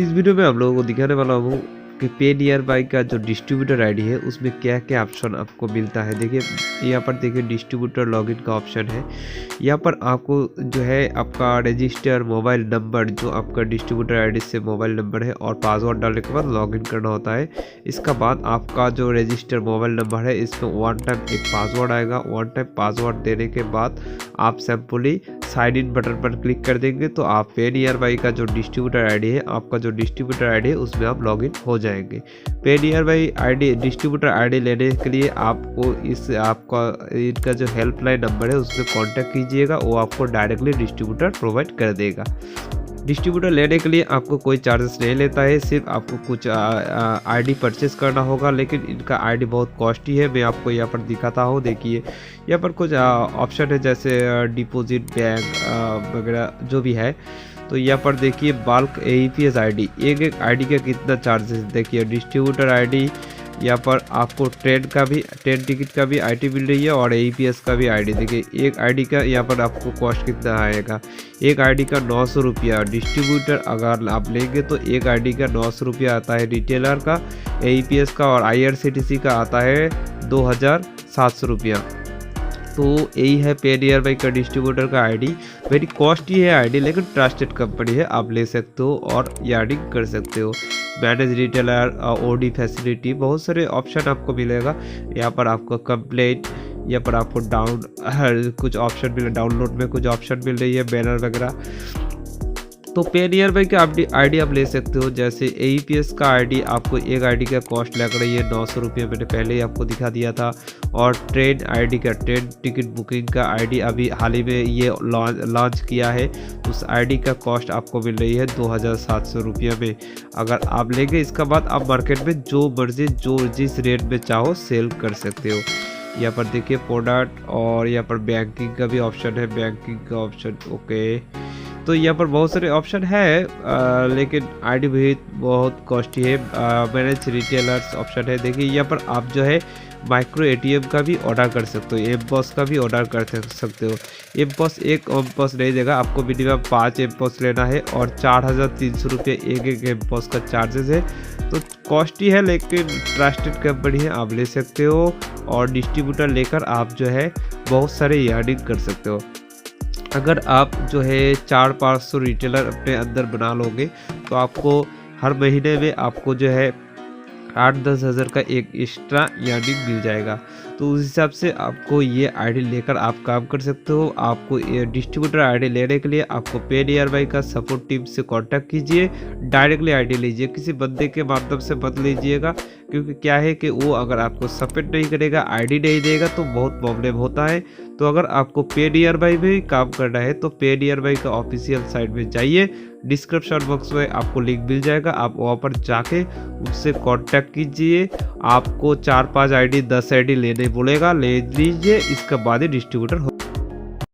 इस वीडियो में आप लोगों को दिखाने वाला हूँ कि पेनियरबाई का जो डिस्ट्रीब्यूटर आईडी है उसमें क्या क्या ऑप्शन आपको मिलता है। देखिए यहाँ पर देखिए डिस्ट्रीब्यूटर लॉगिन का ऑप्शन है। यहाँ पर आपको जो है आपका रजिस्टर मोबाइल नंबर जो आपका डिस्ट्रीब्यूटर आईडी से मोबाइल नंबर है और पासवर्ड डालने के बाद लॉगिन करना होता है। इसका बाद आपका जो रजिस्टर मोबाइल नंबर है इसमें वन टाइम एक पासवर्ड आएगा। वन टाइम पासवर्ड देने के बाद आप सिंपली साइन इन बटन पर क्लिक कर देंगे तो आप पेनियरबाई का जो डिस्ट्रीब्यूटर आईडी है आपका जो डिस्ट्रीब्यूटर आईडी है उसमें आप लॉगिन हो जाएंगे। पेनियरबाई आईडी डिस्ट्रीब्यूटर आईडी लेने के लिए आपको आपका इनका जो हेल्पलाइन नंबर है उसमें कांटेक्ट कीजिएगा, वो आपको डायरेक्टली डिस्ट्रीब्यूटर प्रोवाइड कर देगा। डिस्ट्रीब्यूटर लेने के लिए आपको कोई चार्जेस नहीं लेता है, सिर्फ आपको कुछ आईडी परचेस करना होगा, लेकिन इनका आईडी बहुत कॉस्टली है। मैं आपको यहाँ पर दिखाता हूँ। देखिए यहाँ पर कुछ ऑप्शन है जैसे डिपॉजिट बैंक वगैरह जो भी है। तो यहाँ पर देखिए बल्क एईपीएस आईडी, एक आईडी का कितना चार्जेस। देखिए डिस्ट्रीब्यूटर आईडी यहाँ पर आपको ट्रेन टिकट का भी आईडी मिल रही है और एईपीएस का भी आईडी। देखिए एक आईडी का यहाँ पर आपको कॉस्ट कितना आएगा, एक आईडी का 900 रुपया। डिस्ट्रीब्यूटर अगर आप लेंगे तो एक आईडी का 900 रुपया आता है रिटेलर का, एईपीएस का और आईआरसीटीसी का आता है 2700 रुपया। तो यही है पेनियरबाई का डिस्ट्रीब्यूटर का आईडी। वेरी कॉस्टली है आईडी, लेकिन ट्रस्टेड कंपनी है, आप ले सकते हो और यार्डिंग कर सकते हो। मैनेज रिटेलर, ओडी फैसिलिटी, बहुत सारे ऑप्शन आपको मिलेगा। यहाँ पर आपको कंप्लेंट, यहाँ पर आपको कुछ ऑप्शन मिले, डाउनलोड में कुछ ऑप्शन मिल रही है, बैनर वगैरह। तो पेनियरबाई का आईडी आप ले सकते हो। जैसे एईपीएस का आईडी आपको एक आईडी का कॉस्ट लग रही है 900 रुपये, मैंने पहले ही आपको दिखा दिया था। और ट्रेन आईडी का, ट्रेन टिकट बुकिंग का आईडी अभी हाल ही में ये लॉन्च किया है, उस आईडी का कॉस्ट आपको मिल रही है 2700 रुपये में। अगर आप लेंगे इसका बाद आप मार्केट में जो मर्जी जो जिस रेट में चाहो सेल कर सकते हो। यहाँ पर देखिए प्रोडक्ट और यहाँ पर बैंकिंग का भी ऑप्शन है, बैंकिंग का ऑप्शन ओके। तो यहाँ पर बहुत सारे ऑप्शन है, लेकिन आईडी भी बहुत कॉस्टली है। मैनेज रिटेलर्स ऑप्शन है। देखिए यहाँ पर आप जो है माइक्रो एटीएम का भी ऑर्डर कर सकते हो, एमपॉस का भी ऑर्डर कर सकते हो। एमपॉस एक एमपॉस नहीं देगा, आपको मिनिमम 5 एमपॉस लेना है और 4300 रुपये एक एमपॉस का चार्जेस है। तो कॉस्टली है लेकिन ट्रस्टेड कंपनी है, आप ले सकते हो। और डिस्ट्रीब्यूटर लेकर आप जो है बहुत सारे यार्डिंग कर सकते हो। अगर आप जो है 400-500 रिटेलर अपने अंदर बना लोगे तो आपको हर महीने में आपको जो है 8-10 हज़ार का एक एक्स्ट्रा यार्डिंग मिल जाएगा। तो उस हिसाब से आपको ये आईडी लेकर आप काम कर सकते हो। आपको ये डिस्ट्रीब्यूटर आईडी लेने के लिए आपको पेनियरबाई का सपोर्ट टीम से कांटेक्ट कीजिए, डायरेक्टली आईडी लीजिए, किसी बंदे के माध्यम से मत लीजिएगा, क्योंकि क्या है कि वो अगर आपको सपोर्ट नहीं करेगा, आईडी नहीं देगा तो बहुत प्रॉब्लम होता है। तो अगर आपको पेनियरबाई में काम करना है तो पेनियरबाई का ऑफिशियल साइट में जाइए, डिस्क्रिप्शन बॉक्स में आपको लिंक मिल जाएगा, आप वहाँ पर जाके उससे कांटेक्ट कीजिए। आपको 4-5 आईडी 10 आईडी लेने बोलेगा, ले लीजिए, इसके बाद ही डिस्ट्रीब्यूटर